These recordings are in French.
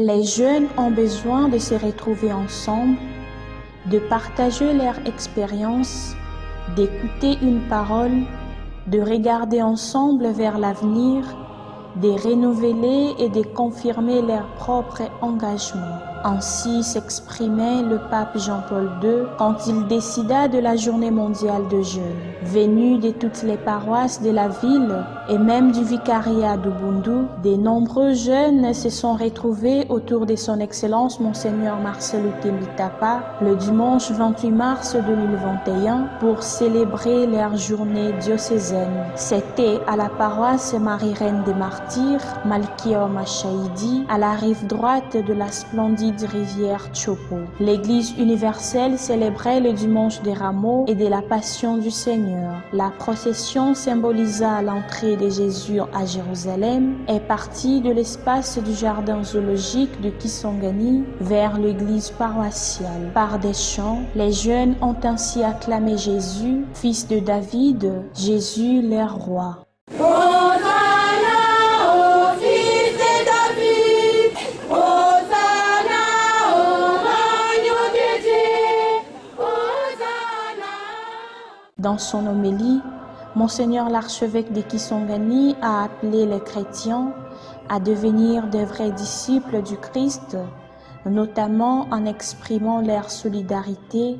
Les jeunes ont besoin de se retrouver ensemble, de partager leur expérience, d'écouter une parole, de regarder ensemble vers l'avenir, de renouveler et de confirmer leur propre engagement. Ainsi s'exprimait le pape Jean-Paul II quand il décida de la journée mondiale de jeûne. Venus de toutes les paroisses de la ville et même du vicariat d'Ubundu, de nombreux jeunes se sont retrouvés autour de son Excellence Monseigneur Marcel Utembitapa le dimanche 28 mars 2021 pour célébrer leur journée diocésaine. C'était à la paroisse Marie-Reine des Martyrs, Malkia Machaïdi, à la rive droite de la splendide rivière Chopo. L'Église universelle célébrait le dimanche des Rameaux et de la Passion du Seigneur. La procession symbolisa l'entrée de Jésus à Jérusalem est partie de l'espace du jardin zoologique de Kisangani vers l'église paroissiale. Par des chants, les jeunes ont ainsi acclamé Jésus, fils de David, Jésus leur roi. Dans son homélie, Monseigneur l'archevêque de Kisangani a appelé les chrétiens à devenir de vrais disciples du Christ, notamment en exprimant leur solidarité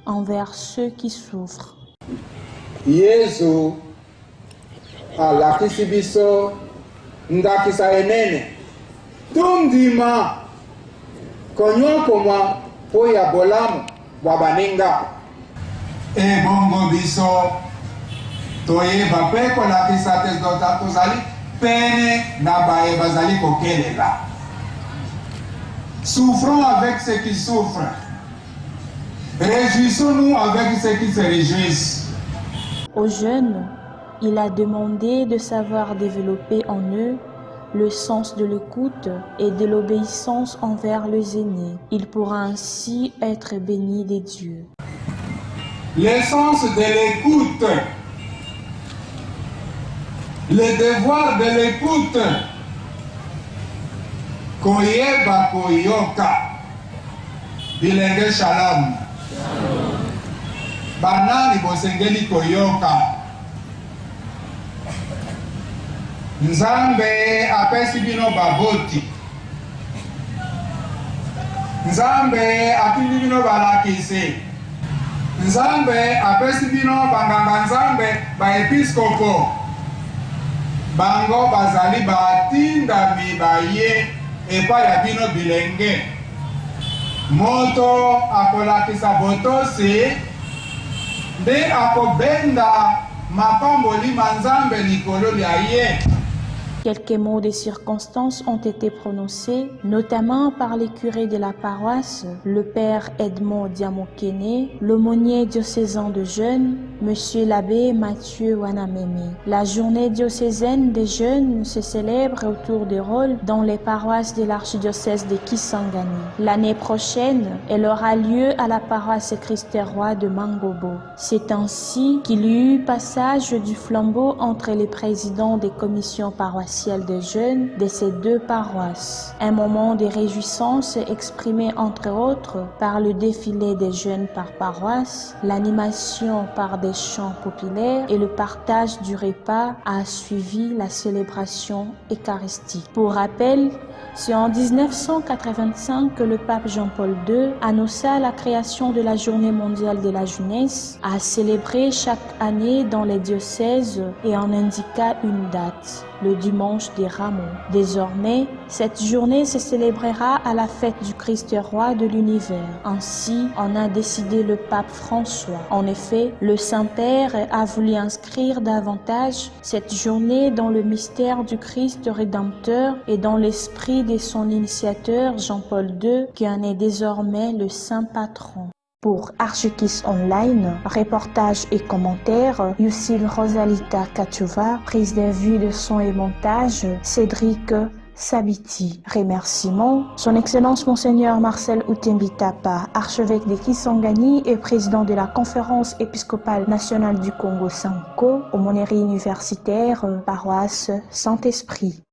envers ceux qui souffrent. Yesu alakisi biso ndakisa enene tundima konyokomwa po ya bolamu bwa baninga ebongo biso toyeba mpe kolakisa te tozali pene na baye bazali kokelela. Souffrons avec ceux qui souffrent, réjouissons-nous avec ceux qui se réjouissent. Aux jeunes, il a demandé de savoir développer en eux le sens de l'écoute et de l'obéissance envers les aînés. Il pourra ainsi être béni des dieux. L'essence de l'écoute, le devoir de l'écoute, koyeba koyoka, bilenge shalom, banani bosengeli koyoka. Nzambe apesi bino baboti, Nzambe atindi bino balakisi, Nzambe apesi bino banganga Nzambe baepiskopo, bango bazali batindami baye epai ya bino bilenge. Moto akolakisa botosi nde akobenda mapamboli manzambe likolo lya ye. Quelques mots de circonstance ont été prononcés, notamment par les curés de la paroisse, le père Edmond Diamokene, l'aumônier diocésain de jeunes, monsieur l'abbé Mathieu Wanameme. La journée diocésaine des jeunes se célèbre autour des rôles dans les paroisses de l'archidiocèse de Kisangani. L'année prochaine, elle aura lieu à la paroisse Christ-Roi de Mangobo. C'est ainsi qu'il y eut passage du flambeau entre les présidents des commissions paroissiales des jeunes de ces deux paroisses. Un moment de réjouissance exprimé entre autres par le défilé des jeunes par paroisse, l'animation par des chants populaires et le partage du repas a suivi la célébration eucharistique. Pour rappel, c'est en 1985 que le pape Jean-Paul II annonça la création de la Journée mondiale de la jeunesse, à célébrer chaque année dans les diocèses et en indiqua une date, le dimanche des Rameaux. Désormais, cette journée se célébrera à la fête du Christ roi de l'univers. Ainsi en a décidé le pape François. En effet, le Saint-Père a voulu inscrire davantage cette journée dans le mystère du Christ rédempteur et dans l'esprit de son initiateur Jean-Paul II, qui en est désormais le saint patron. Pour Archekis Online, reportage et commentaires, Yusil Rosalita Kachova, prise de vue de son et montage, Cédric Sabiti. Remerciements, Son Excellence Monseigneur Marcel Utembitapa, archevêque de Kisangani et président de la Conférence épiscopale nationale du Congo Sanko, aumônerie universitaire, paroisse Saint-Esprit.